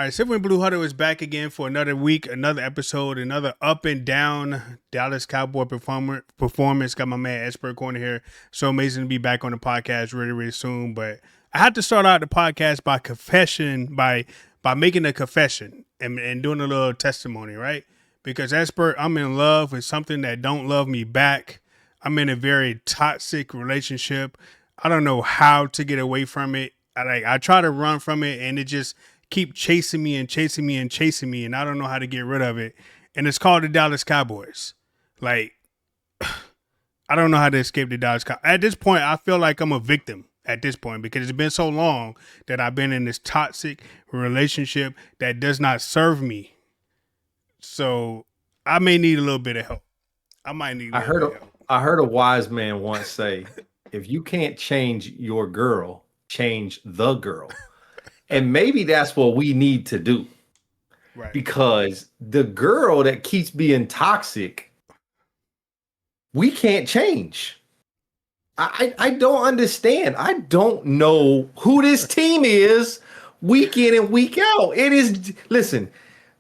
right, Silver and Blue Huddle is back again for another week, another episode, another up and down Dallas Cowboy performance. Got my man Esper Corner here. So amazing to be back on the podcast really, really soon. But I had to start out the podcast by making a confession and doing a little testimony, right? Because Esper, I'm in love with something that don't love me back. I'm in a very toxic relationship. I don't know how to get away from it. I try to run from it, and it just keep chasing me and chasing me and chasing me, and I don't know how to get rid of it. And it's called the Dallas Cowboys. Like, I don't know how to escape the Dallas Cowboys. At this point, I feel like I'm a victim at this point because it's been so long that I've been in this toxic relationship that does not serve me. So I may need a little bit of help. I might need. I heard a wise man once say, "If you can't change your girl, change the girl." And maybe that's what we need to do. Right. Because the girl that keeps being toxic, we can't change. I don't understand. I don't know who this team is week in and week out. Listen,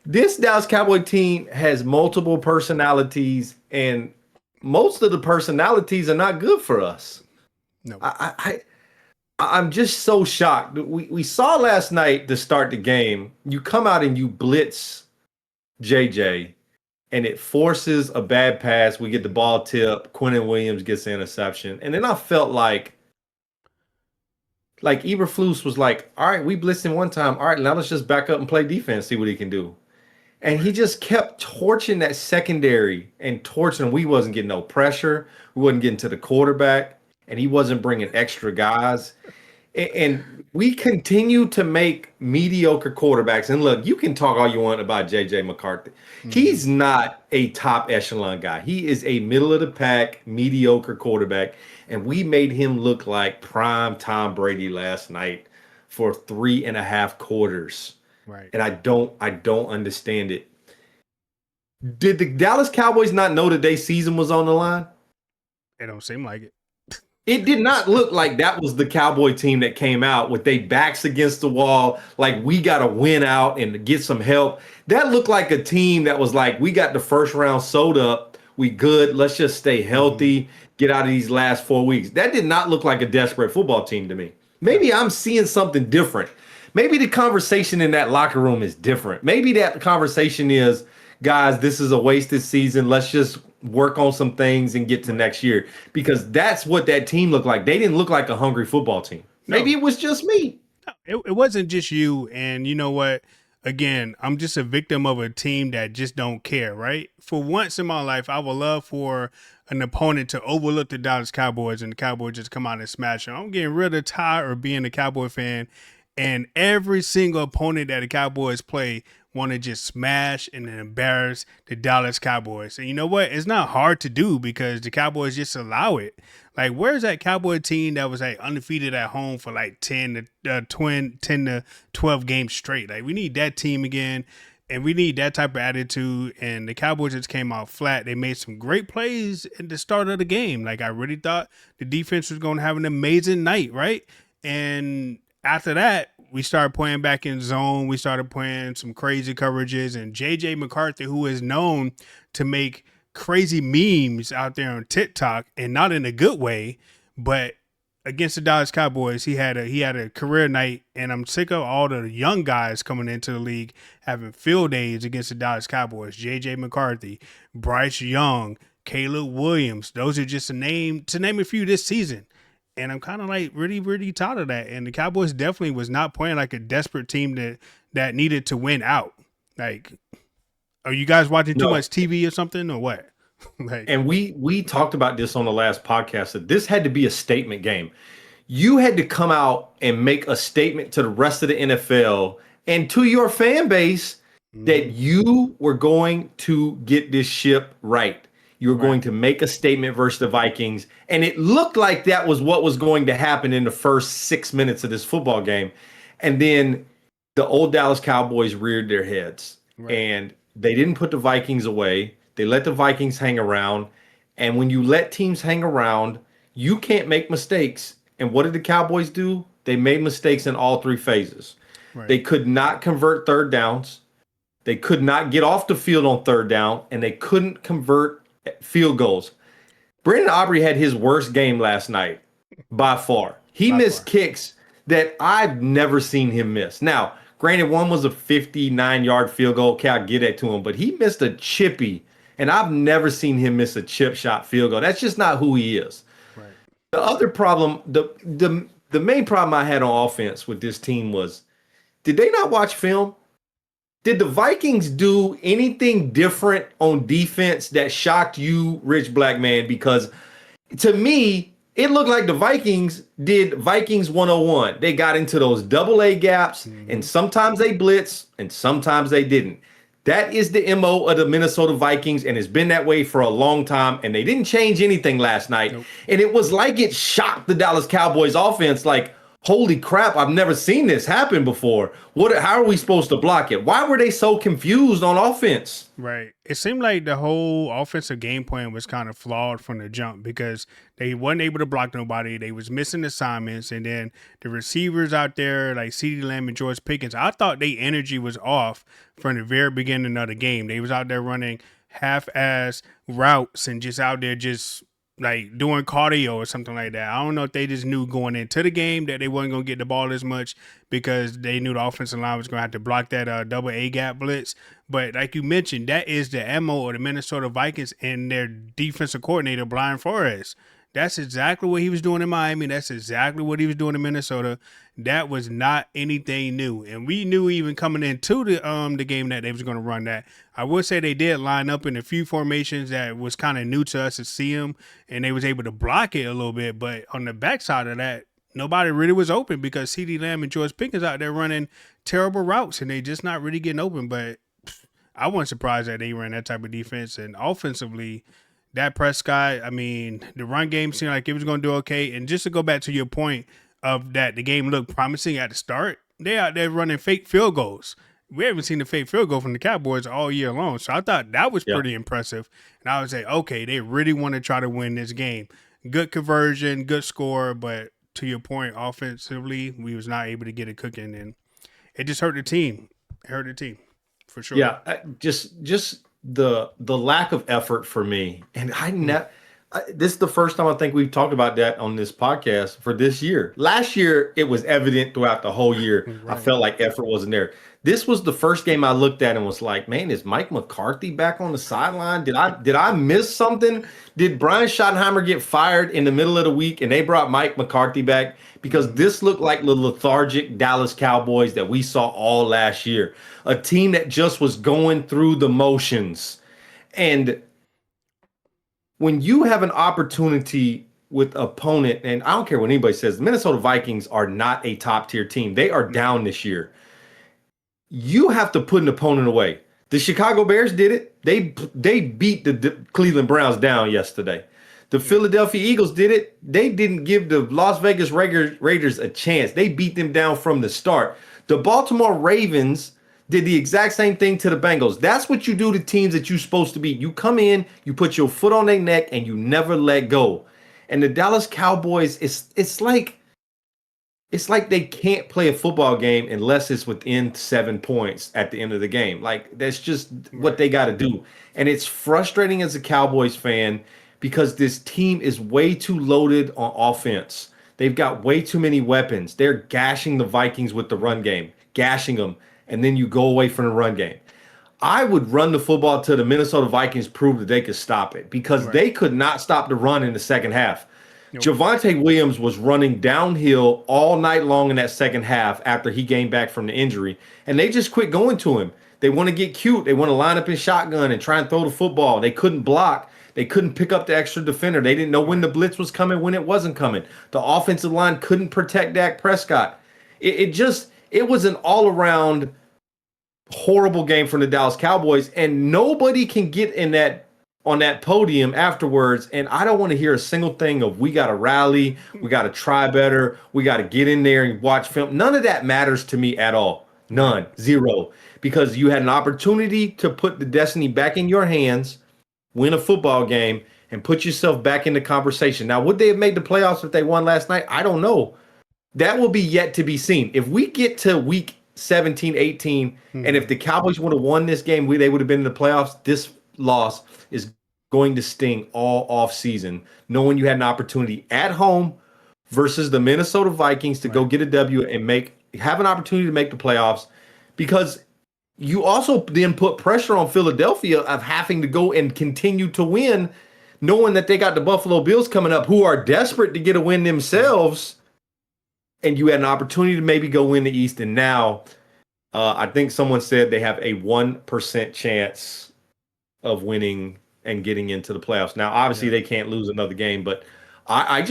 this Dallas Cowboy team has multiple personalities, and most of the personalities are not good for us. No. I'm just so shocked. We saw last night to start the game, you come out and you blitz JJ, and it forces a bad pass. We get the ball tip. Quinnen Williams gets the interception. And then I felt like Eberflus was like, all right, we blitzed him one time. All right, now let's just back up and play defense, see what he can do. And he just kept torching that secondary and torching. We wasn't getting no pressure. We wasn't getting to the quarterback. And he wasn't bringing extra guys. And we continue to make mediocre quarterbacks. And look, you can talk all you want about J.J. McCarthy. Mm-hmm. He's not a top echelon guy. He is a middle of the pack, mediocre quarterback. And we made him look like prime Tom Brady last night for 3.5 quarters. Right. And I don't understand it. Did the Dallas Cowboys not know that their season was on the line? It don't seem like it. It did not look like that was the Cowboy team that came out with their backs against the wall, like we got to win out and get some help. That looked like a team that was like, we got the first round sewed up. We good. Let's just stay healthy, get out of these last 4 weeks. That did not look like a desperate football team to me. Maybe I'm seeing something different. Maybe the conversation in that locker room is different. Maybe that conversation is, guys, this is a wasted season. Let's just work on some things and get to next year, because that's what that team looked like. They didn't look like a hungry football team. Maybe it was just me. It wasn't just you. And you know what? Again, I'm just a victim of a team that just don't care, right? For once in my life, I would love for an opponent to overlook the Dallas Cowboys and the Cowboys just come out and smash them. I'm getting rid of tired of being a Cowboy fan, and every single opponent that the Cowboys play want to just smash and embarrass the Dallas Cowboys. And you know what? It's not hard to do because the Cowboys just allow it. Like, where's that Cowboy team that was like undefeated at home for like 10 to 12 games straight? Like, we need that team again, and we need that type of attitude. And the Cowboys just came out flat. They made some great plays at the start of the game. Like, I really thought the defense was going to have an amazing night, right? And after that, we started playing back in zone. We started playing some crazy coverages. And J.J. McCarthy, who is known to make crazy memes out there on TikTok, and not in a good way, but against the Dallas Cowboys, he had a career night. And I'm sick of all the young guys coming into the league having field days against the Dallas Cowboys. J.J. McCarthy, Bryce Young, Caleb Williams. Those are just to name a few this season. And I'm kind of like really, really tired of that. And the Cowboys definitely was not playing like a desperate team that needed to win out. Like, are you guys watching too much TV or something, or what? Like, and we talked about this on the last podcast, that this had to be a statement game. You had to come out and make a statement to the rest of the NFL and to your fan base that you were going to get this ship right. You were going to make a statement versus the Vikings. And it looked like that was what was going to happen in the first 6 minutes of this football game. And then the old Dallas Cowboys reared their heads. Right. And they didn't put the Vikings away. They let the Vikings hang around. And when you let teams hang around, you can't make mistakes. And what did the Cowboys do? They made mistakes in all three phases. Right. They could not convert third downs. They could not get off the field on third down, and they couldn't convert field goals. Brandon Aubrey had his worst game last night by far. He By missed far. kicks that I've never seen him miss. Now, granted, one was a 59-yard field goal. Okay, I'll get that to him, but he missed a chippy, and I've never seen him miss a chip shot field goal. That's just not who he is. Right. The other problem, the main problem I had on offense with this team was, did they not watch film? Did the Vikings do anything different on defense that shocked you, Rich Black Man? Because to me, it looked like the Vikings did Vikings 101. They got into those double A gaps, and sometimes they blitz, and sometimes they didn't. That is the MO of the Minnesota Vikings, and it's been that way for a long time, and they didn't change anything last night. Nope. And it was like it shocked the Dallas Cowboys offense, like, holy crap, I've never seen this happen before. How are we supposed to block it? Why were they so confused on offense? Right. It seemed like the whole offensive game plan was kind of flawed from the jump because they weren't able to block nobody. They was missing assignments, and then the receivers out there like CeeDee Lamb and George Pickens, I thought their energy was off from the very beginning of the game. They was out there running half-ass routes and just out there just like doing cardio or something like that. I don't know if they just knew going into the game that they wasn't going to get the ball as much because they knew the offensive line was going to have to block that double A gap blitz. But like you mentioned, that is the MO of the Minnesota Vikings and their defensive coordinator, Brian Flores. That's exactly what he was doing in Miami. That's exactly what he was doing in Minnesota. That was not anything new. And we knew even coming into the game that they was going to run that. I would say they did line up in a few formations that was kind of new to us to see them, and they was able to block it a little bit. But on the backside of that, nobody really was open because CeeDee Lamb and George Pickens out there running terrible routes, and they just not really getting open. But I wasn't surprised that they ran that type of defense. And offensively, that Prescott, I mean, the run game seemed like it was going to do okay. And just to go back to your point of that the game looked promising at the start, they out there running fake field goals. We haven't seen the fake field goal from the Cowboys all year long. So I thought that was pretty impressive. And I would say, okay, they really want to try to win this game. Good conversion, good score. But to your point, offensively, we was not able to get it cooking. And it just hurt the team. It hurt the team, for sure. Yeah, just the lack of effort for me. And this is the first time I think we've talked about that on this podcast for this year. Last year, it was evident throughout the whole year. Right. I felt like effort wasn't there. This was the first game I looked at and was like, man, is Mike McCarthy back on the sideline? Did I miss something? Did Brian Schottenheimer get fired in the middle of the week and they brought Mike McCarthy back? Because this looked like the lethargic Dallas Cowboys that we saw all last year. A team that just was going through the motions. And when you have an opportunity with opponent, and I don't care what anybody says, the Minnesota Vikings are not a top tier team. They are down this year. You have to put an opponent away. The Chicago Bears did it. They beat the Cleveland Browns down yesterday. The Philadelphia Eagles did it. They didn't give the Las Vegas Raiders a chance. They beat them down from the start. The Baltimore Ravens did the exact same thing to the Bengals. That's what you do to teams that you're supposed to beat. You come in, you put your foot on their neck, and you never let go. And the Dallas Cowboys, it's like they can't play a football game unless it's within 7 points at the end of the game. Like, that's just what they got to do. And it's frustrating as a Cowboys fan because this team is way too loaded on offense. They've got way too many weapons. They're gashing the Vikings with the run game, gashing them, and then you go away from the run game. I would run the football till the Minnesota Vikings proved that they could stop it because they could not stop the run in the second half. Nope. Javonte Williams was running downhill all night long in that second half after he came back from the injury, and they just quit going to him. They want to get cute. They want to line up in shotgun and try and throw the football. They couldn't block. They couldn't pick up the extra defender. They didn't know when the blitz was coming, when it wasn't coming. The offensive line couldn't protect Dak Prescott. It was an all-around horrible game from the Dallas Cowboys, and nobody can get on that podium afterwards, and I don't want to hear a single thing of we got to rally, we got to try better, we got to get in there and watch film. None of that matters to me at all. None. Zero. Because you had an opportunity to put the destiny back in your hands, win a football game, and put yourself back in the conversation. Now, would they have made the playoffs if they won last night? I don't know. That will be yet to be seen. If we get to week 17, 18. And if Mhm. the Cowboys would have won this game, they would have been in the playoffs. This loss is going to sting all off season, knowing you had an opportunity at home versus the Minnesota Vikings to go Right. get a W and have an opportunity to make the playoffs, because you also then put pressure on Philadelphia of having to go and continue to win, knowing that they got the Buffalo Bills coming up, who are desperate to get a win Right. themselves, and you had an opportunity to maybe go win the East. And now, I think someone said they have a 1% chance of winning and getting into the playoffs. Now, obviously, Yeah. they can't lose another game, but I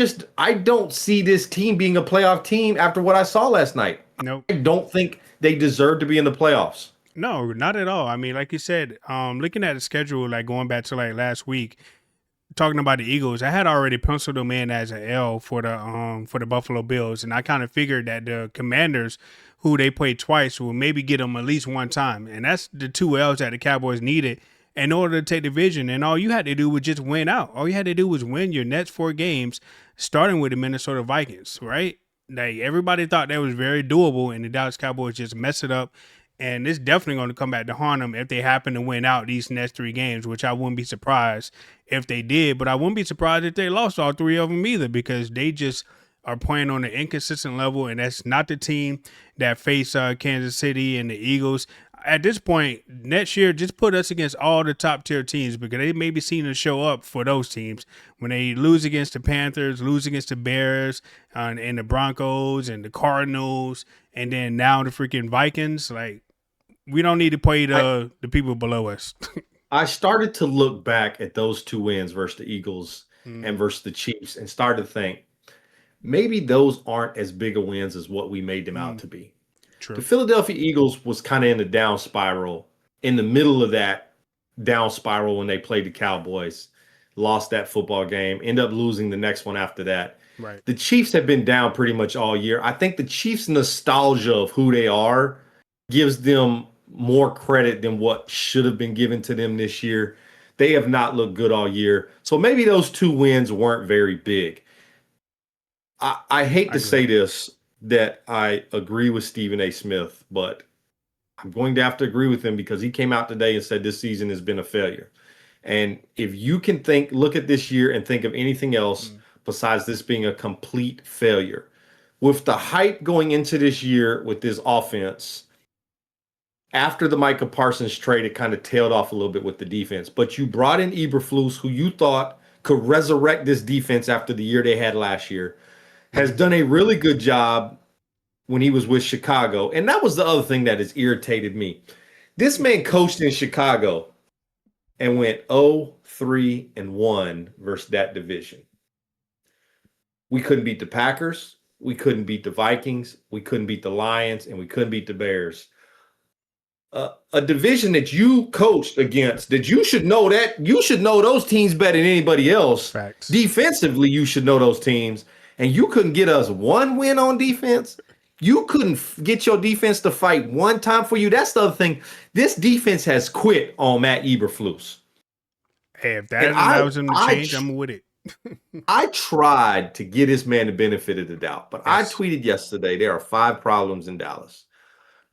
don't see this team being a playoff team after what I saw last night. Nope. I don't think they deserve to be in the playoffs. No, not at all. I mean, like you said, looking at the schedule, like going back to like last week, talking about the Eagles, I had already penciled them in as an L for the Buffalo Bills, and I kind of figured that the Commanders, who they played twice, will maybe get them at least one time, and that's the two L's that the Cowboys needed in order to take the division. And all you had to do was just win out. All you had to do was win your next 4 games, starting with the Minnesota Vikings, right? Like everybody thought that was very doable, and the Dallas Cowboys just messed it up. And it's definitely going to come back to haunt them if they happen to win out these next 3 games, which I wouldn't be surprised if they did, but I wouldn't be surprised if they lost all 3 of them either, because they just are playing on an inconsistent level, and that's not the team that face Kansas City and the Eagles. At this point, next year, just put us against all the top tier teams, because they may be seen to show up for those teams when they lose against the Panthers, lose against the Bears, and the Broncos and the Cardinals, and then now the freaking Vikings. Like, we don't need to play I, the people below us. I started to look back at those two wins versus the Eagles and Mm, versus the Chiefs and started to think maybe those aren't as big of wins as what we made them out mm, to be. The true. Philadelphia Eagles was kind of in the down spiral, in the middle of that down spiral when they played the Cowboys, lost that football game, end up losing the next one after that. Right. The Chiefs have been down pretty much all year. I think the Chiefs' nostalgia of who they are gives them more credit than what should have been given to them this year. They have not looked good all year. So maybe those 2 wins weren't very big. I hate I to agree. say this, that I agree with Stephen A. Smith, but I'm going to have to agree with him because he came out today and said this season has been a failure. And if you can look at this year and think of anything else Mm, besides this being a complete failure, with the hype going into this year with this offense, after the Micah Parsons trade, it kind of tailed off a little bit with the defense. But you brought in Eberflus, who you thought could resurrect this defense after the year they had last year, has mm-hmm. done a really good job when he was with Chicago. And that was the other thing that has irritated me. This man coached in Chicago and went 0-3-1 versus that division. We couldn't beat the Packers. We couldn't beat the Vikings. We couldn't beat the Lions. And we couldn't beat the Bears. A division that you coached against, that you should know those teams better than anybody else. Facts. Defensively, you should know those teams, and you couldn't get us one win on defense. You couldn't get your defense to fight one time for you. That's the other thing. This defense has quit on Matt Eberflus, Hey, if and that allows him to change, I'm with it. I tried to give this man the benefit of the doubt, but I Yes. tweeted yesterday there are 5 problems in Dallas.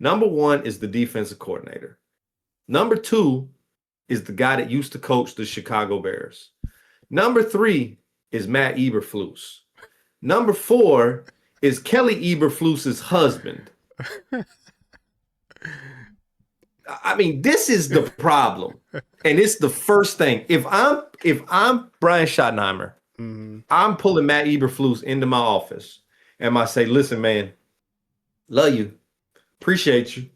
Number one is the defensive coordinator. Number two is the guy that used to coach the Chicago Bears. Number three is Matt Eberflus. Number four is Kelly Eberflus's husband. I mean, this is the problem, and it's the first thing. If I'm Brian Schottenheimer, Mm-hmm. I'm pulling Matt Eberflus into my office, and I say, "Listen, man, love you, appreciate you,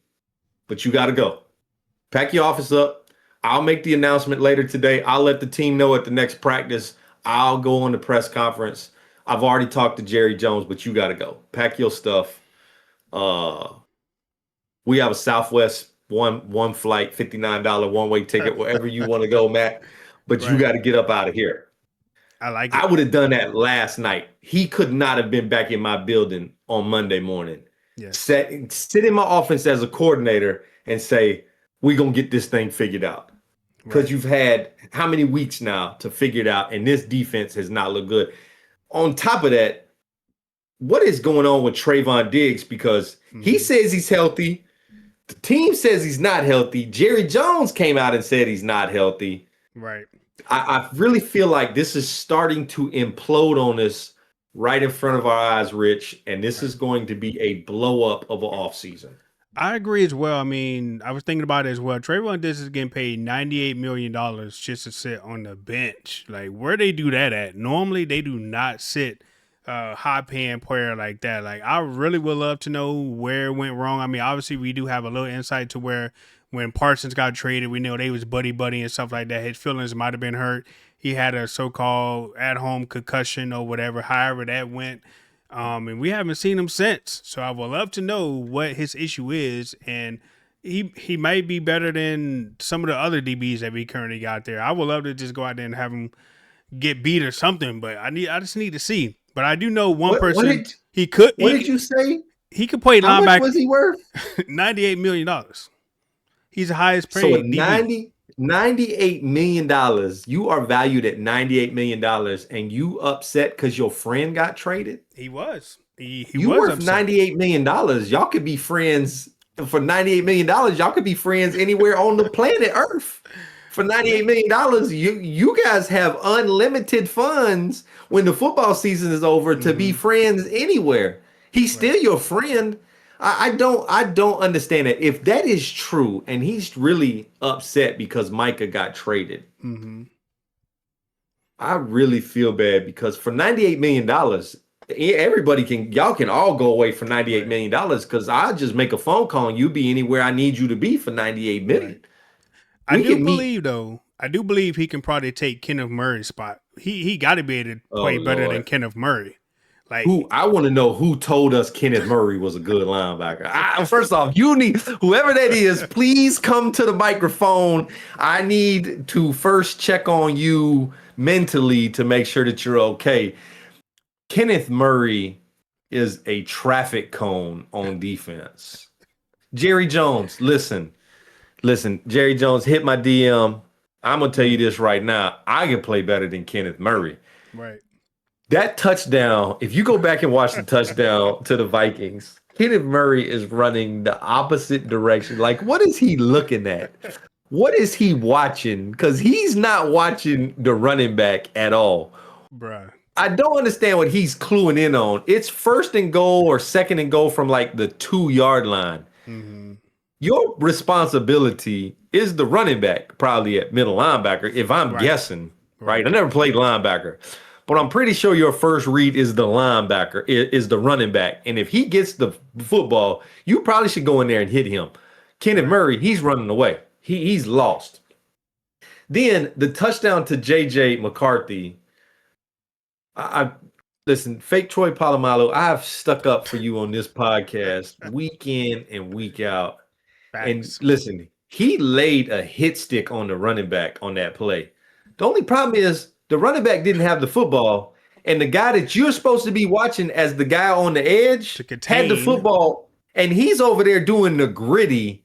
but you got to go. Pack your office up. I'll make the announcement later today. I'll let the team know at the next practice. I'll go on the press conference. I've already talked to Jerry Jones, but you got to go. Pack your stuff. Uh, we have a Southwest one flight, $59 one-way ticket, wherever you want to go, Matt. But you Right. got to get up out of here." I like I it. would have done that last night. He could not have been back in my building on Monday morning. Yes. Sit in my office as a coordinator and say, we're going to get this thing figured out. Because Right. you've had how many weeks now to figure it out, and this defense has not looked good. On top of that, what is going on with Trayvon Diggs? Because he says he's healthy. The team says he's not healthy. Jerry Jones came out and said he's not healthy. Right. I really feel like this is starting to implode on us right in front of our eyes, Rich, and this is going to be a blow up of an offseason. I agree as well. I mean, I was thinking about it as well. Trayvon Diggs is getting paid $98 million just to sit on the bench. Like, where they do that at? Normally, they do not sit a high-paying player like that. Like, I really would love to know where it went wrong. I mean, obviously, we do have a little insight to where when Parsons got traded, we know they was buddy-buddy and stuff like that. His feelings might have been hurt. He had a so-called at-home concussion or whatever, however that went. And we haven't seen him since. So I would love to know what his issue is. And he might be better than some of the other DBs that we currently got there. I would love to just go out there and have him get beat or something, but I just need to see. But I do know one person he could. What did you say? He could play How linebacker. much was he worth? $98 million. He's the highest paid. So DB. $98 million. You are valued at $98 million, and you upset because your friend got traded? He was. He you was worth upset. $98 million. Y'all could be friends for $98 million. Y'all could be friends anywhere on the planet Earth. For $98 million, you guys have unlimited funds when the football season is over to be friends anywhere. He's still your friend. I don't understand it. If that is true, and he's really upset because Micah got traded, I really feel bad because for $98 million, y'all can all go away for $98 million because I'll just make a phone call and you be anywhere I need you to be for $98 million. Right. I do believe he can probably take Kenneth Murray's spot. He got to be able to play better than Kenneth Murray. Like, I want to know who told us Kenneth Murray was a good linebacker. First off, you need whoever that is, please come to the microphone. I need to first check on you mentally to make sure that you're okay. Kenneth Murray is a traffic cone on defense. Jerry Jones, listen, Jerry Jones, hit my DM. I'm going to tell you this right now. I can play better than Kenneth Murray. Right. That touchdown, if you go back and watch the touchdown to the Vikings, Kenneth Murray is running the opposite direction. Like, what is he looking at? What is he watching? Because he's not watching the running back at all. Bruh. I don't understand what he's cluing in on. It's first and goal or second and goal from like the 2-yard line. Your responsibility is the running back, probably at middle linebacker, if I'm guessing, right? I never played linebacker, but I'm pretty sure your first read is the linebacker, is the running back. And if he gets the football, you probably should go in there and hit him. Kenneth Murray, he's running away. He's lost. Then the touchdown to J.J. McCarthy. Listen, fake Troy Polamalu, I've stuck up for you on this podcast week in and week out. Facts. And listen, he laid a hit stick on the running back on that play. The only problem is the running back didn't have the football, and the guy that you're supposed to be watching as the guy on the edge had the football, and he's over there doing the gritty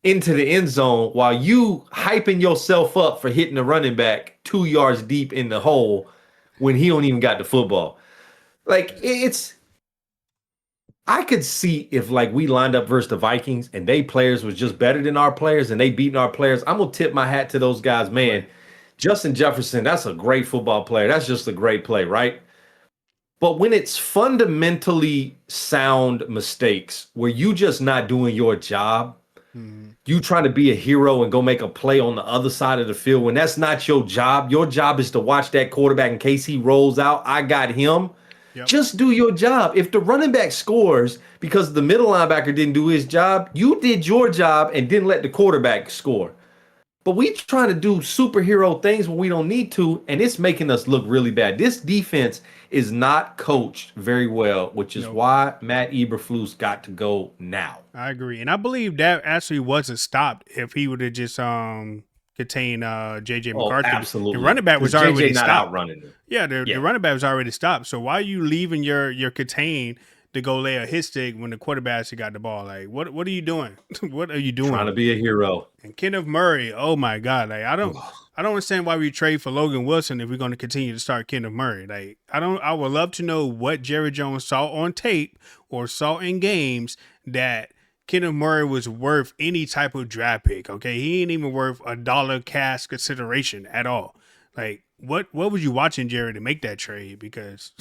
into the end zone while you hyping yourself up for hitting the running back 2 yards deep in the hole when he don't even got the football. Like, I could see if like we lined up versus the Vikings and they players was just better than our players and they beating our players. I'm going to tip my hat to those guys, man. Justin Jefferson, that's a great football player. That's just a great play, right? But when it's fundamentally sound mistakes where you just not doing your job, you trying to be a hero and go make a play on the other side of the field when that's not your job. Your job is to watch that quarterback in case he rolls out. I got him. Yep. Just do your job. If the running back scores because the middle linebacker didn't do his job, you did your job and didn't let the quarterback score. But we trying to do superhero things when we don't need to, and it's making us look really bad. This defense is not coached very well, which is why Matt Eberflus got to go now. I agree. And I believe that actually wasn't stopped if he would have just contained J.J. McCarthy. Absolutely. The running back was already stopped. Outrunning him. Yeah, the running back was already stopped. So why are you leaving your contain to go lay a hit stick when the quarterback actually got the ball? Like, what are you doing? What are you doing? Trying to be a hero. And Kenneth Murray, oh my God. Like, I I don't understand why we trade for Logan Wilson if we're going to continue to start Kenneth Murray. Like, I would love to know what Jerry Jones saw on tape or saw in games that Kenneth Murray was worth any type of draft pick. Okay, he ain't even worth $1 cash consideration at all. Like, what was you watching, Jerry, to make that trade? Because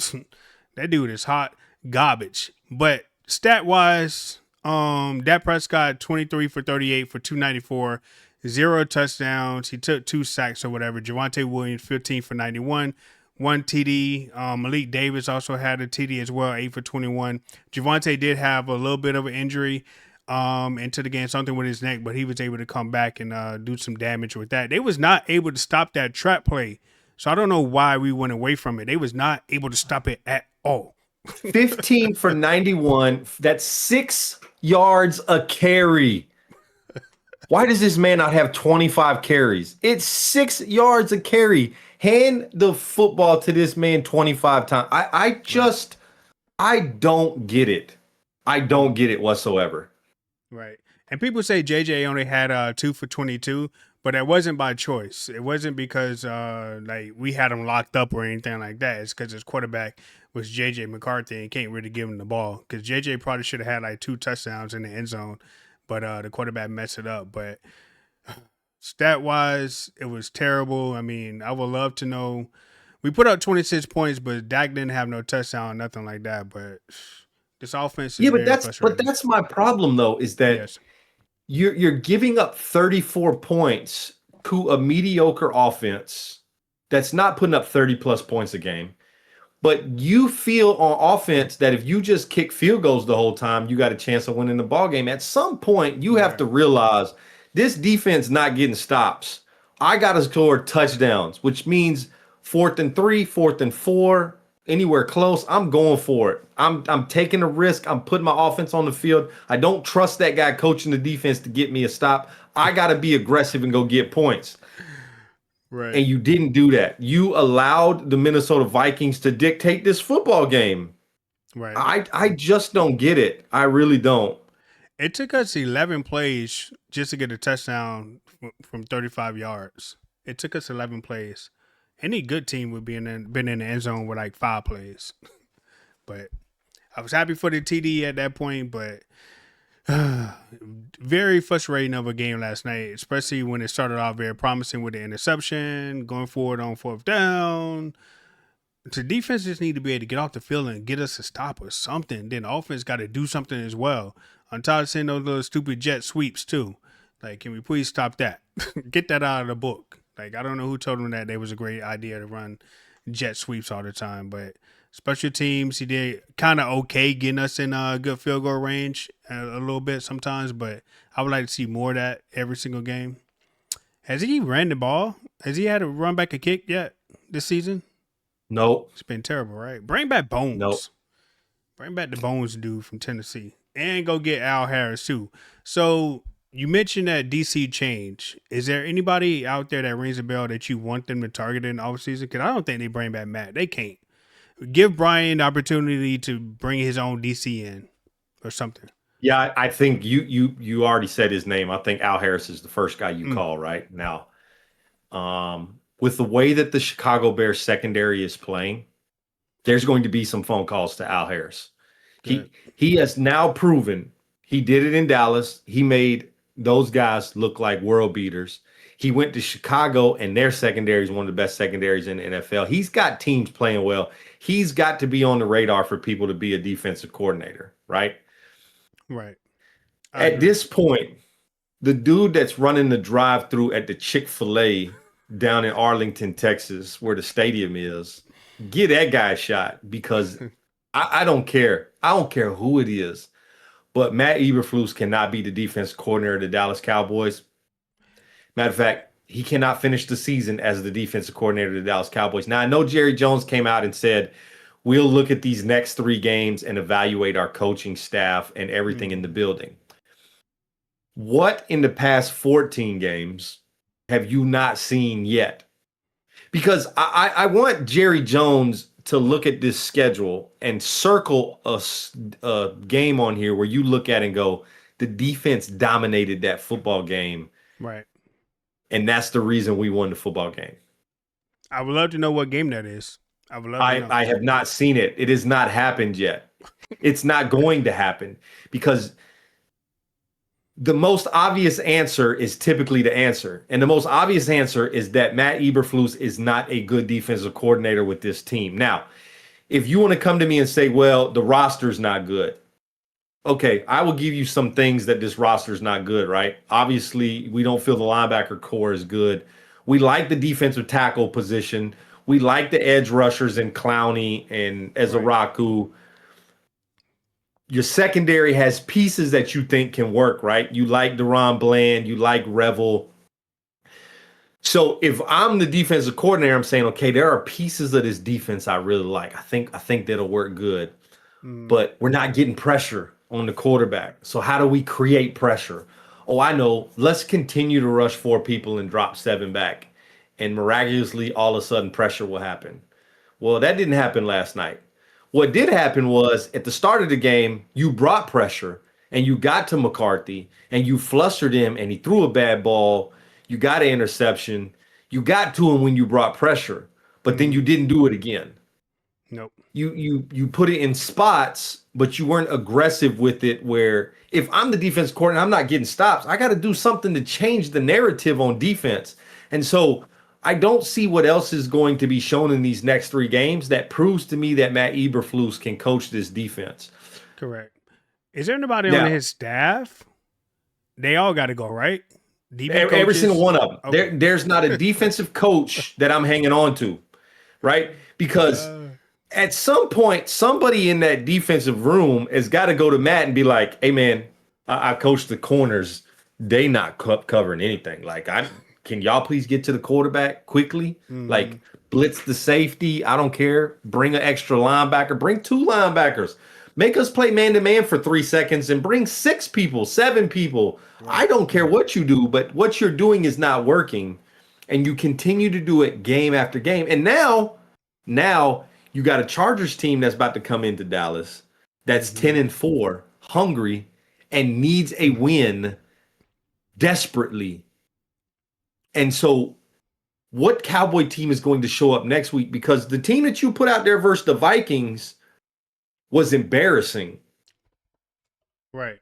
that dude is hot garbage. But stat wise, Dak Prescott 23 for 38 for 294, 0 touchdowns. He took 2 sacks or whatever. Javonte Williams 15 for 91, 1 TD. Malik Davis also had a TD as well, 8 for 21. Javonte did have a little bit of an injury into the game, something with his neck, but he was able to come back and do some damage with that. They was not able to stop that trap play. So I don't know why we went away from it. They was not able to stop it at all. 15 for 91. That's 6 yards a carry. Why does this man not have 25 carries? It's 6 yards a carry. Hand the football to this man 25 times. I don't get it. I don't get it whatsoever. Right. And people say JJ only had 2 for 22, but that wasn't by choice. It wasn't because like we had him locked up or anything like that. It's because his quarterback was JJ McCarthy and can't really give him the ball. Because JJ probably should have had like 2 touchdowns in the end zone, but the quarterback messed it up. But stat wise, it was terrible. I mean, I would love to know. We put up 26 points, but Dak didn't have no touchdown, nothing like that. But this offense is but that's my problem though, is that yes. you're giving up 34 points to a mediocre offense that's not putting up 30 plus points a game. But you feel on offense that if you just kick field goals the whole time, you got a chance of winning the ball game. At some point, you have to realize this defense not getting stops. I got to score touchdowns, which means 4th and 3, 4th and 4, anywhere close. I'm going for it. I'm taking a risk. I'm putting my offense on the field. I don't trust that guy coaching the defense to get me a stop. I got to be aggressive and go get points. Right. And you didn't do that. You allowed the Minnesota Vikings to dictate this football game. Right. I just don't get it. I really don't. It took us 11 plays just to get a touchdown from 35 yards. It took us 11 plays. Any good team would been in the end zone with like 5 plays. But I was happy for the TD at that point, but very frustrating of a game last night, especially when it started off very promising with the interception, going forward on 4th down. The defense just need to be able to get off the field and get us a stop or something. Then the offense got to do something as well. I'm tired of seeing those little stupid jet sweeps too. Like, can we please stop that? Get that out of the book. Like, I don't know who told them that it was a great idea to run jet sweeps all the time, but special teams, he did kind of okay getting us in a good field goal range a little bit sometimes, but I would like to see more of that every single game. Has he ran the ball? Has he had to run back a kick yet this season? Nope. It's been terrible, right? Bring back Bones. Nope. Bring back the Bones dude from Tennessee. And go get Al Harris too. So you mentioned that DC change. Is there anybody out there that rings a bell that you want them to target in the offseason? Because I don't think they bring back Matt. They can't. Give Brian the opportunity to bring his own DC in or something. Yeah, I think you already said his name. I think Al Harris is the first guy you call right now. With the way that the Chicago Bears secondary is playing, there's going to be some phone calls to Al Harris. He has now proven he did it in Dallas. He made those guys look like world beaters. He went to Chicago, and their secondary is one of the best secondaries in the NFL. He's got teams playing well. He's got to be on the radar for people to be a defensive coordinator, right? Right. At this point, the dude that's running the drive-through at the Chick-fil-A down in Arlington, Texas, where the stadium is, get that guy a shot, because I don't care. I don't care who it is. But Matt Eberflus cannot be the defense coordinator of the Dallas Cowboys. Matter of fact, he cannot finish the season as the defensive coordinator of the Dallas Cowboys. Now, I know Jerry Jones came out and said, we'll look at these next 3 games and evaluate our coaching staff and everything in the building. What in the past 14 games have you not seen yet? Because I want Jerry Jones to look at this schedule and circle a game on here where you look at it and go, the defense dominated that football game. Right. And that's the reason we won the football game. I would love to know what game that is. I would love to know. I have not seen it. It has not happened yet. It's not going to happen because the most obvious answer is typically the answer. And the most obvious answer is that Matt Eberflus is not a good defensive coordinator with this team. Now, if you want to come to me and say, well, the roster's not good. Okay, I will give you some things that this roster's not good, right? Obviously, we don't feel the linebacker core is good. We like the defensive tackle position. We like the edge rushers in Clowney and Ezaraku. Your secondary has pieces that you think can work, right? You like Deron Bland, you like Revel. So if I'm the defensive coordinator, I'm saying, okay, there are pieces of this defense I really like. I think that'll work good. But we're not getting pressure on the quarterback. So how do we create pressure? Oh, I know. Let's continue to rush 4 people and drop 7 back. And miraculously, all of a sudden, pressure will happen. Well, that didn't happen last night. What did happen was at the start of the game, you brought pressure and you got to McCarthy and you flustered him and he threw a bad ball. You got an interception. You got to him when you brought pressure, but then you didn't do it again. Nope. You put it in spots, but you weren't aggressive with it. Where if I'm the defense coordinator, I'm not getting stops. I got to do something to change the narrative on defense. And so I don't see what else is going to be shown in these next 3 games that proves to me that Matt Eberflus can coach this defense. Correct. Is there anybody on his staff? They all got to go, right? Every single one of them. Okay. There's not a defensive coach that I'm hanging on to, right? Because at some point, somebody in that defensive room has got to go to Matt and be like, hey, man, I coach the corners. They not covering anything. Like, can y'all please get to the quarterback quickly? Like, blitz the safety. I don't care. Bring an extra linebacker. Bring 2 linebackers. Make us play man-to-man for 3 seconds and bring 6 people, 7 people. Right. I don't care what you do, but what you're doing is not working. And you continue to do it game after game. And now you got a Chargers team that's about to come into Dallas that's 10-4, hungry, and needs a win desperately. And so what Cowboy team is going to show up next week? Because the team that you put out there versus the Vikings was embarrassing. Right.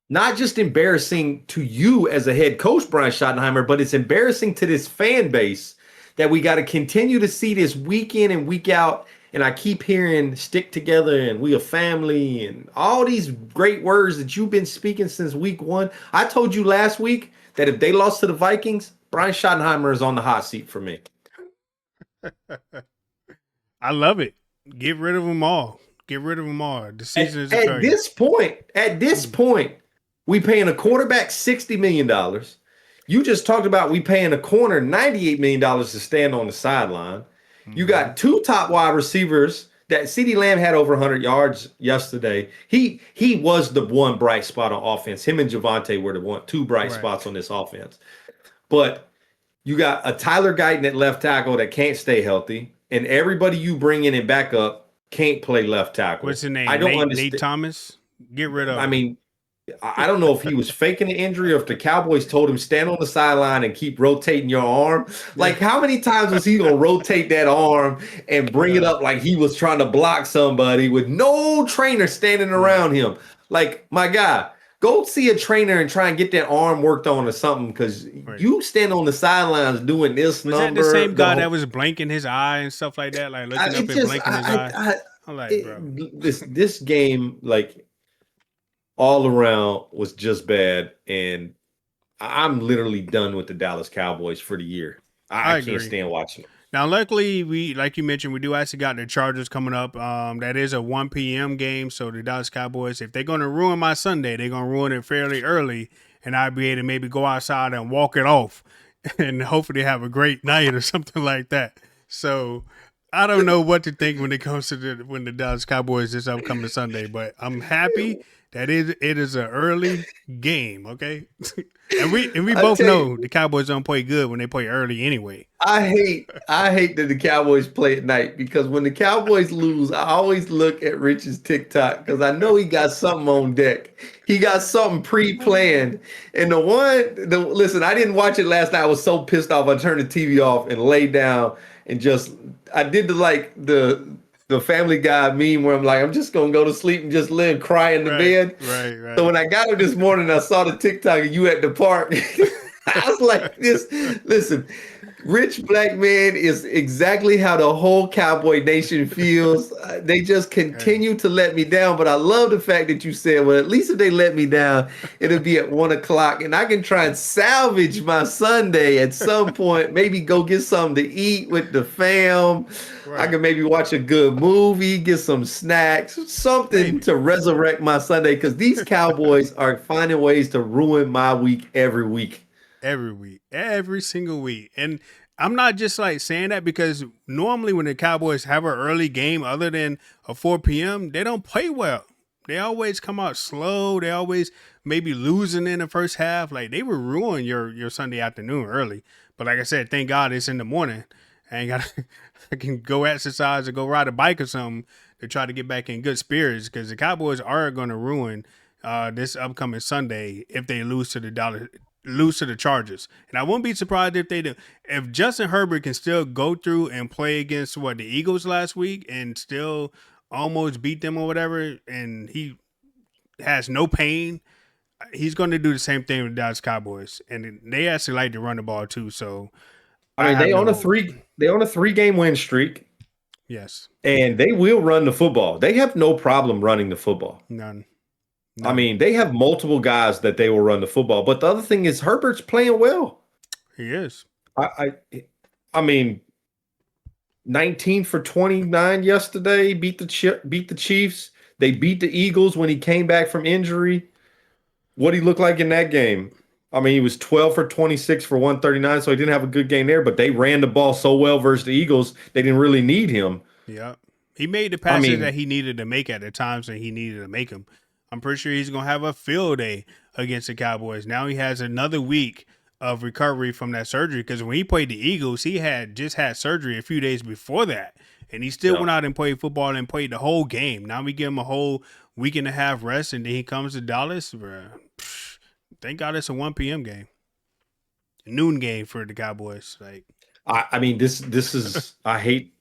Not just embarrassing to you as a head coach, Brian Schottenheimer, but it's embarrassing to this fan base that we got to continue to see this week in and week out. And I keep hearing stick together and we a family and all these great words that you've been speaking since week 1. I told you last week that if they lost to the Vikings, Brian Schottenheimer is on the hot seat for me. I love it. Get rid of them all. Get rid of them all. The season is at this point, we paying a quarterback $60 million. You just talked about we paying a corner $98 million to stand on the sideline. You got 2 top wide receivers. That CeeDee Lamb had over 100 yards yesterday. He was the one bright spot on offense. Him and Javonte were the 2 bright spots on this offense. But you got a Tyler Guyton at left tackle that can't stay healthy, and everybody you bring in and back up can't play left tackle. What's his name? I don't understand. Nate Thomas? Get rid of him. I mean, I don't know if he was faking the injury or if the Cowboys told him stand on the sideline and keep rotating your arm. Like, how many times was he going to rotate that arm and bring it up like he was trying to block somebody with no trainer standing around him? Like, my guy, go see a trainer and try and get that arm worked on or something, because you stand on the sidelines doing this was number. Was that the same guy that was blinking his eye and stuff like that? Like, looking up and blinking his eye? I'm like, bro. This game, like, all around was just bad, and I'm literally done with the Dallas Cowboys for the year. I can't stand watching them. Now, luckily, we, like you mentioned, we do actually got the Chargers coming up. That is a 1 p.m. game, so the Dallas Cowboys, if they're going to ruin my Sunday, they're going to ruin it fairly early, and I'll be able to maybe go outside and walk it off and hopefully have a great night or something like that. So I don't know what to think when it comes to when the Dallas Cowboys this upcoming Sunday, but I'm happy that it is an early game. Okay, and we I both tell you, know the Cowboys don't play good when they play early anyway. I hate that the Cowboys play at night because when the Cowboys lose, I always look at Rich's TikTok because I know he got something on deck. He got something pre-planned. And listen, I didn't watch it last night. I was so pissed off. I turned the TV off and laid down and just I did the Family Guy meme where I'm like, I'm just gonna go to sleep and just lay and cry in the Right, bed. right, So right. when I got up this morning, I saw the TikTok of you at the park. I was like, this, listen, rich black man is exactly how the whole Cowboy Nation feels. They just Hey, continue to let me down. But I love the fact that you said, well, at least if they let me down, it'll be at 1 o'clock. And I can try and salvage my Sunday at some point. Maybe go get something to eat with the fam. I right. can maybe watch a good movie, get some snacks, something Maybe to resurrect my Sunday. Because these Cowboys are finding ways to ruin my week every week. every week, every single week, and I'm not just like saying that because normally when the Cowboys have an early game, other than a 4 p.m., they don't play well. They always come out slow. They always maybe losing in the first half. Like they will ruin your Sunday afternoon early. But like I said, thank God it's in the morning. I ain't got I can go exercise or go ride a bike or something to try to get back in good spirits because the Cowboys are going to ruin this upcoming Sunday if they lose to the Chargers. And I won't be surprised if they do. If Justin Herbert can still go through and play against the Eagles last week and still almost beat them or whatever, and he has no pain, he's going to do the same thing with the Dallas Cowboys. And they actually like to run the ball too. So I I mean, have no hope. they own a 3 game win streak, Yes, and they will run the football. They have no problem running the football. none, I none. mean, they have multiple guys that they will run the football. But the other thing is Herbert's playing well. He is. I mean, 19 for 29 yesterday, beat the Chiefs. They beat the Eagles when he came back from injury. What did he look like in that game? I mean, he was 12 for 26 for 139, so he didn't have a good game there, but they ran the ball so well versus the Eagles, they didn't really need him. Yeah. He made the I passes that mean, he needed to make at the times that he needed to make them. I'm pretty sure he's going to have a field day against the Cowboys. Now he has another week of recovery from that surgery because when he played the Eagles, he had just had surgery a few days before that. And he still yeah. went out and played football and played the whole game. Now we give him a whole week and a half rest, and then he comes to Dallas. Bruh, thank God it's a 1 p.m. game, noon game for the Cowboys. Like, I mean, this is I hate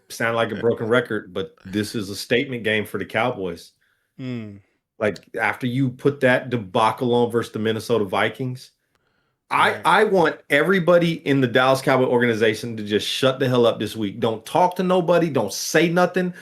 sound like a broken record, but this is a statement game for the Cowboys. mm, Like after you put that debacle on versus the Minnesota Vikings, I right. I want everybody in the Dallas Cowboy organization to just shut the hell up this week. Don't talk to nobody. Don't say nothing.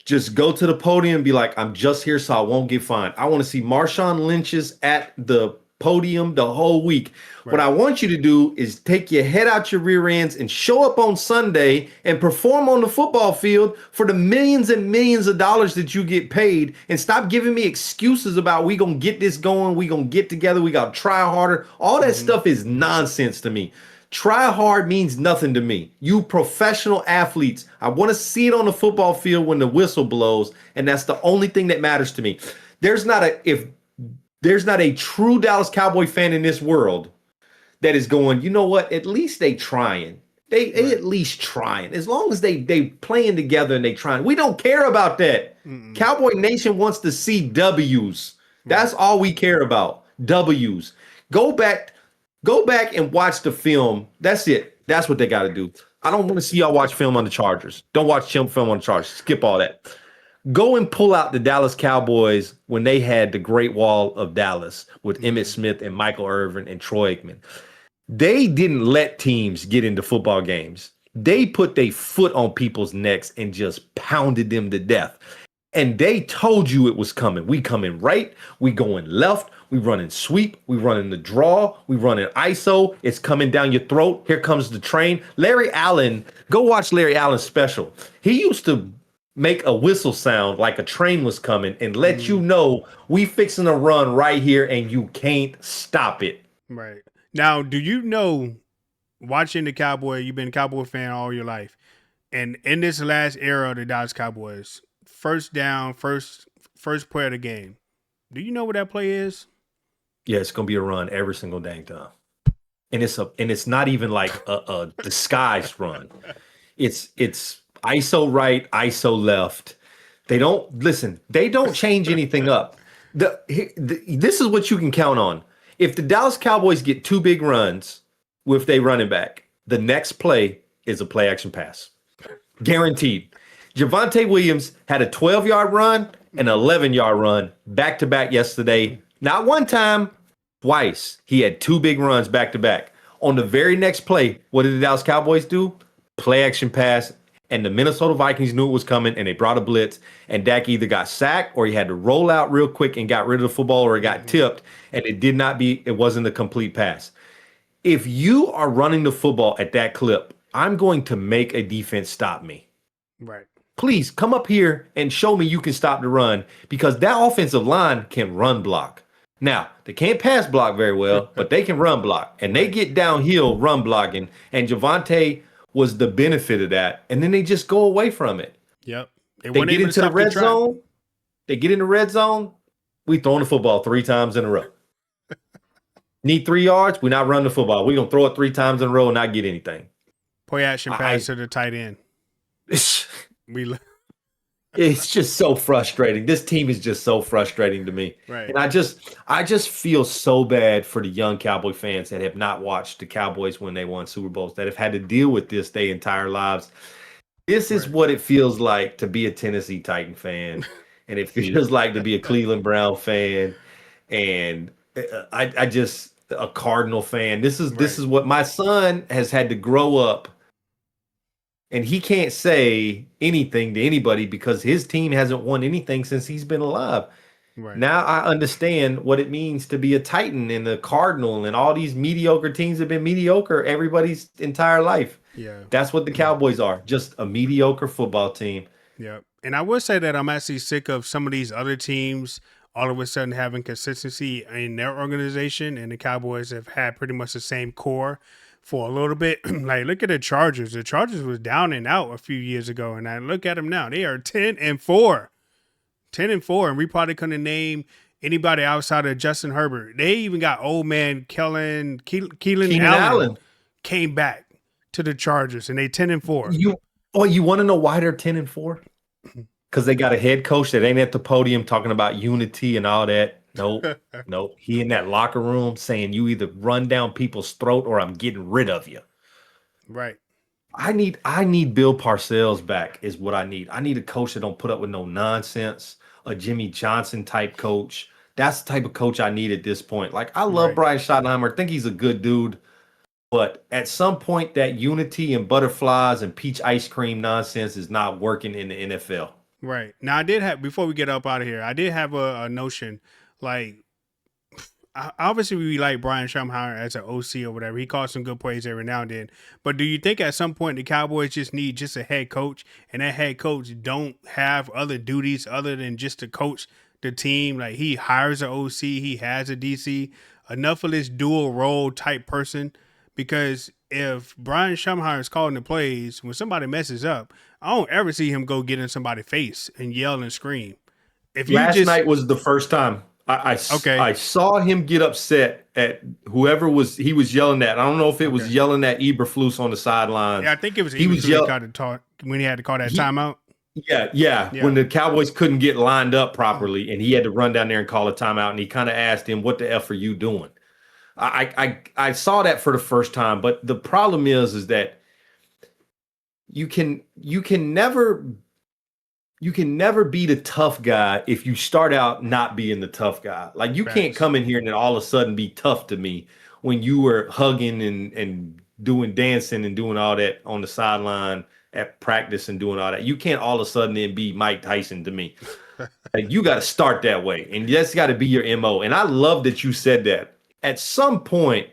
Just go to the podium and be like, I'm just here so I won't get fined. I want to see Marshawn Lynch's at the podium the whole week. What Right. I want you to do is take your head out your rear ends and show up on Sunday and perform on the football field for the millions and millions of dollars that you get paid, and stop giving me excuses about we gonna get this going, we gonna get together, we gotta try harder. All that Mm-hmm. stuff is nonsense to me. Try hard means nothing to me. You professional athletes, I want to see it on the football field when the whistle blows, and that's the only thing that matters to me. There's not a if there's not a true Dallas Cowboy fan in this world that is going, you know what? At least they trying. They Right. at least trying. As long as they playing together and they trying. We don't care about that. Mm-mm. Cowboy Nation wants to see W's. That's Right. all we care about. W's. Go back, go back and watch the film. That's it. That's what they got to do. I don't want to see y'all watch film on the Chargers. Don't watch film on the Chargers. Skip all that. Go and pull out the Dallas Cowboys when they had the Great Wall of Dallas with Emmitt Mm-hmm. Smith and Michael Irvin and Troy Aikman. They didn't let teams get into football games. They put their foot on people's necks and just pounded them to death. And they told you it was coming. We coming right, we going left, we running sweep, we running the draw, we running ISO. It's coming down your throat. Here comes the train. Larry Allen, go watch Larry Allen's special. He used to make a whistle sound like a train was coming and let you Mm-hmm. know we fixing to run right here and you can't stop it. Right. Now, do you know, watching the Cowboy, you've been a Cowboy fan all your life. And in this last era of the Dallas Cowboys, first down, first play of the game. Do you know what that play is? Yeah, it's gonna be a run every single dang time. And it's not even like a disguised run. It's ISO right, ISO left. They don't change anything up. This is what you can count on. If the Dallas Cowboys get two big runs with their running back, the next play is a play action pass. Guaranteed. Javonte Williams had a 12-yard run and an 11-yard run back to back yesterday. Not one time, twice. He had two big runs back to back. On the very next play, what did the Dallas Cowboys do? Play action pass. And the Minnesota Vikings knew it was coming and they brought a blitz. And Dak either got sacked or he had to roll out real quick and got rid of the football, or it got tipped and it wasn't a complete pass. If you are running the football at that clip, I'm going to make a defense stop me. Right. Please come up here and show me you can stop the run, because that offensive line can run block. Now, they can't pass block very well, but they can run block. And they get downhill run blocking. And Javonte was the benefit of that. And then they just go away from it. Yep. They get into the red zone. They get in the red zone. We throwing the football 3 times in a row. Need 3 yards? We're not running the football. We're going to throw it 3 times in a row and not get anything. Play action pass to the tight end. It's just so frustrating. This team is just so frustrating to me. Right. And I just feel so bad for the young Cowboy fans that have not watched the Cowboys when they won Super Bowls, that have had to deal with this their entire lives. This is what it feels like to be a Tennessee Titan fan, and it feels like to be a Cleveland Brown fan, and I just a Cardinal fan. This is what my son has had to grow up. And he can't say anything to anybody because his team hasn't won anything since he's been alive. Right. Now I understand what it means to be a Titan and a Cardinal, and all these mediocre teams have been mediocre everybody's entire life. Yeah. That's what the Cowboys are, just a mediocre football team. Yeah. And I will say that I'm actually sick of some of these other teams all of a sudden having consistency in their organization, and the Cowboys have had pretty much the same core for a little bit. Like, look at the Chargers. The Chargers was down and out a few years ago, and I look at them now. They are 10-4. 10-4, and we probably couldn't name anybody outside of Justin Herbert. They even got old man Keelan Allen came back to the Chargers, and they 10-4. You want to know why they're 10-4? Because they got a head coach that ain't at the podium talking about unity and all that. Nope. He in that locker room saying you either run down people's throat or I'm getting rid of you. Right. I need Bill Parcells back is what I need. I need a coach that don't put up with no nonsense, a Jimmy Johnson type coach. That's the type of coach I need at this point. Like, I love Brian Schottenheimer. I think he's a good dude. But at some point, that unity and butterflies and peach ice cream nonsense is not working in the NFL. Right. Now, I did have, before we get up out of here, I did have a notion. Like, obviously we like Brian Schottenheimer as an OC or whatever. He calls some good plays every now and then. But do you think at some point the Cowboys just need just a head coach, and that head coach don't have other duties other than just to coach the team? Like, he hires an OC, he has a DC, enough of this dual role type person. Because if Brian Schottenheimer is calling the plays, when somebody messes up, I don't ever see him go get in somebody's face and yell and scream. Last night was the first time. I saw him get upset at whoever he was yelling at. I don't know if it was yelling at Eberflus on the sidelines. Yeah, I think it was Eberflus when he had to call that timeout. Yeah. When the Cowboys couldn't get lined up properly, and he had to run down there and call a timeout, and he kind of asked him, "What the F are you doing?" I saw that for the first time, but the problem is that you can never be the tough guy if you start out not being the tough guy. Like, you can't come in here and then all of a sudden be tough to me when you were hugging and doing dancing and doing all that on the sideline at practice and doing all that. You can't all of a sudden then be Mike Tyson to me. Like, you got to start that way, and that's got to be your MO. And I love that you said that. At some point,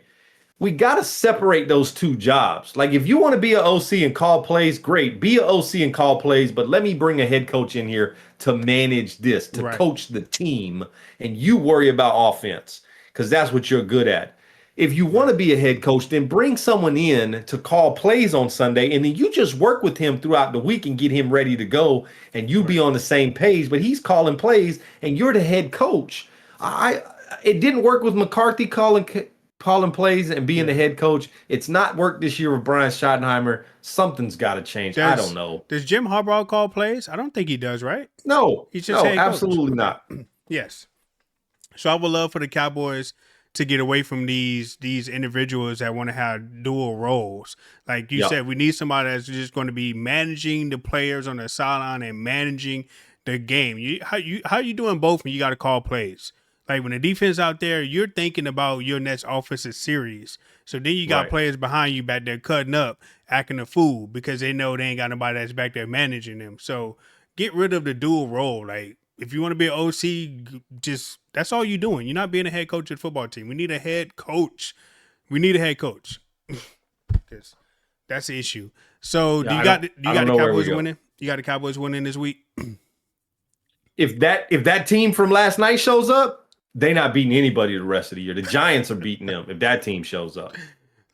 we got to separate those two jobs. Like, if you want to be an OC and call plays, great. Be an OC and call plays, but let me bring a head coach in here to manage this, to coach the team, and you worry about offense, because that's what you're good at. If you want to be a head coach, then bring someone in to call plays on Sunday, and then you just work with him throughout the week and get him ready to go, and you be on the same page. But he's calling plays, and you're the head coach. It didn't work with McCarthy calling plays and being the head coach. It's not worked this year with Brian Schottenheimer. Something's got to change. I don't know. Does Jim Harbaugh call plays? I don't think he does, right? No, he's just head coach. Absolutely not. Yes. So I would love for the Cowboys to get away from these individuals that want to have dual roles. Like you said, we need somebody that's just going to be managing the players on the sideline and managing the game. How you doing both when you got to call plays? Like when the defense out there, you're thinking about your next offensive series. So then you got players behind you back there cutting up, acting a fool because they know they ain't got nobody that's back there managing them. So get rid of the dual role. Like if you want to be an OC, just that's all you're doing. You're not being a head coach of the football team. We need a head coach. Because that's the issue. So do you got the Cowboys winning? You got the Cowboys winning this week? If that team from last night shows up, they're not beating anybody the rest of the year. The Giants are beating them if that team shows up.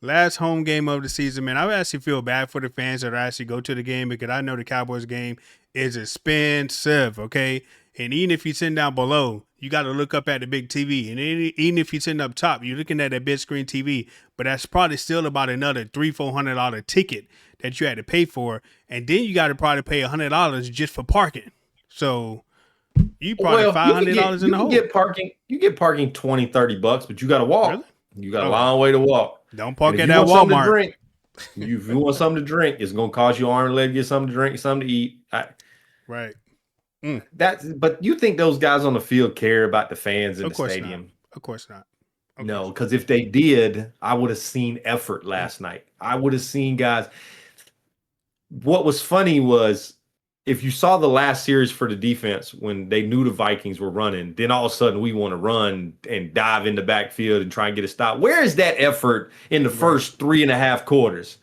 Last home game of the season, man. I actually feel bad for the fans that actually go to the game because I know the Cowboys game is expensive, okay? And even if you're sitting down below, you got to look up at the big TV. And even if you're sitting up top, you're looking at that big screen TV. But that's probably still about another $300-$400 ticket that you had to pay for. And then you got to probably pay $100 just for parking. So you probably $500 in the hole. You get parking $20-$30, but you got to walk. Really? You got a long way to walk. Don't park at that Walmart. If you want something to drink, it's going to cost you an arm and leg to get something to drink, something to eat. Right. But you think those guys on the field care about the fans in the stadium? Of course not. No, because if they did, I would have seen effort last night. I would have seen guys. What was funny was if you saw the last series for the defense when they knew the Vikings were running, then all of a sudden we want to run and dive in the backfield and try and get a stop. Where is that effort in the first 3.5 quarters?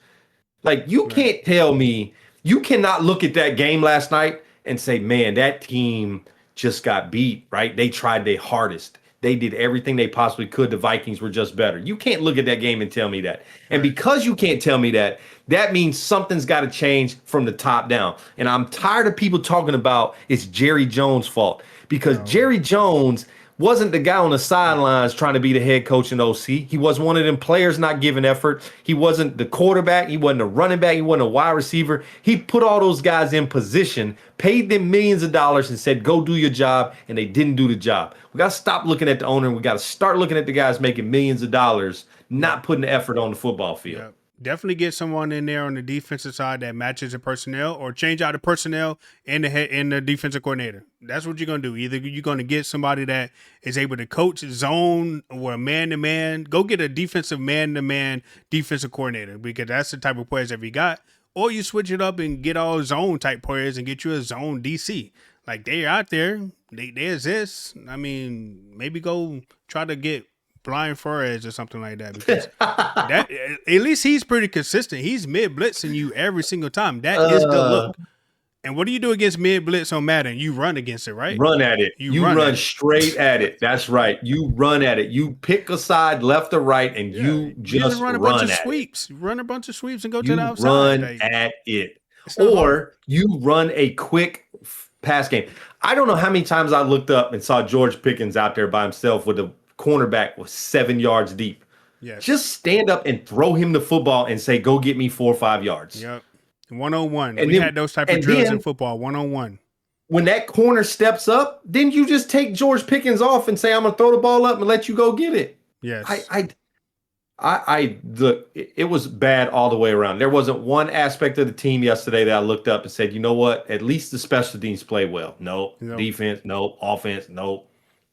Like you can't tell me, you cannot look at that game last night and say, man, that team just got beat, right? They tried their hardest. They did everything they possibly could. The Vikings were just better. You can't look at that game and tell me that. And because you can't tell me that, that means something's got to change from the top down. And I'm tired of people talking about it's Jerry Jones' fault because Jerry Jones wasn't the guy on the sidelines trying to be the head coach in OC. He wasn't one of them players not giving effort. He wasn't the quarterback. He wasn't a running back. He wasn't a wide receiver. He put all those guys in position, paid them millions of dollars and said, go do your job. And they didn't do the job. We got to stop looking at the owner. And we got to start looking at the guys making millions of dollars, not putting the effort on the football field. Yep. Definitely get someone in there on the defensive side that matches the personnel or change out the personnel and the defensive coordinator. That's what you're going to do. Either you're going to get somebody that is able to coach zone or man-to-man. Go get a defensive man-to-man defensive coordinator because that's the type of players that we got. Or you switch it up and get all zone type players and get you a zone DC. Like they're out there. They exist. I mean, maybe go try to get Brian Flores or something like that because that at least he's pretty consistent. He's mid blitzing you every single time. That is the look. And what do you do against mid blitz on Madden? You run against it, right? Run at it. You run straight at it. That's right. You run at it. You pick a side, left or right, and you just run a bunch of sweeps. Run a bunch of sweeps and go to the outside. Run at it, or you run a quick pass game. I don't know how many times I looked up and saw George Pickens out there by himself with a cornerback was 7 yards deep. Yes. Just stand up and throw him the football and say, go get me 4 or 5 yards. Yep. 101. We had those type of drills in football. 101. When that corner steps up, then you just take George Pickens off and say, I'm going to throw the ball up and let you go get it. Yes. It was bad all the way around. There wasn't one aspect of the team yesterday that I looked up and said, you know what? At least the special teams played well. No. Defense, no. Offense, no.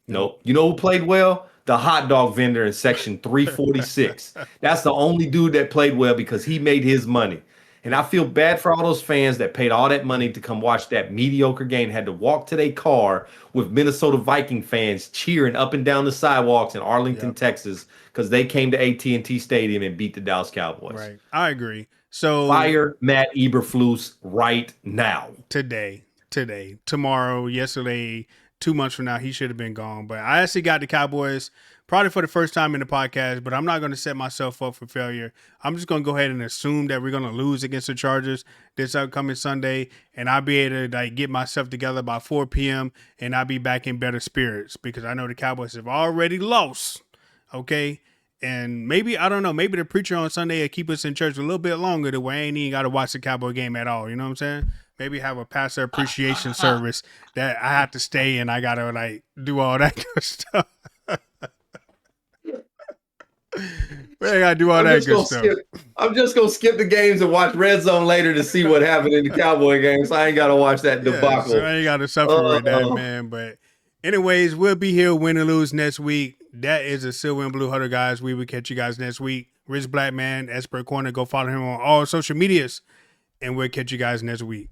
You know who played well? The hot dog vendor in section 346. That's the only dude that played well because he made his money. And I feel bad for all those fans that paid all that money to come watch that mediocre game, had to walk to their car with Minnesota Viking fans cheering up and down the sidewalks in Arlington, Texas, because they came to AT&T Stadium and beat the Dallas Cowboys. Right. I agree. So fire Matt Eberflus right now. Today, tomorrow, yesterday, 2 months from now, he should have been gone. But I actually got the Cowboys probably for the first time in the podcast, but I'm not going to set myself up for failure. I'm just going to go ahead and assume that we're going to lose against the Chargers this upcoming Sunday, and I'll be able to like get myself together by 4 p.m. and I'll be back in better spirits because I know the Cowboys have already lost. Okay. And maybe, I don't know, maybe the preacher on Sunday will keep us in church a little bit longer to where I ain't even got to watch the Cowboy game at all. You know what I'm saying? Maybe have a pastor appreciation service that I have to stay and I got to like do all that good stuff. Man, I got to do all that good stuff. I'm just going to skip the games and watch Red Zone later to see what happened in the Cowboy game. So I ain't got to watch that debacle. So I ain't got to suffer with that, man. But anyways, we'll be here win or lose next week. That is a Silver and Blue Huddle, guys. We will catch you guys next week. Rich Black Man, Expert Corner. Go follow him on all social medias. And we'll catch you guys next week.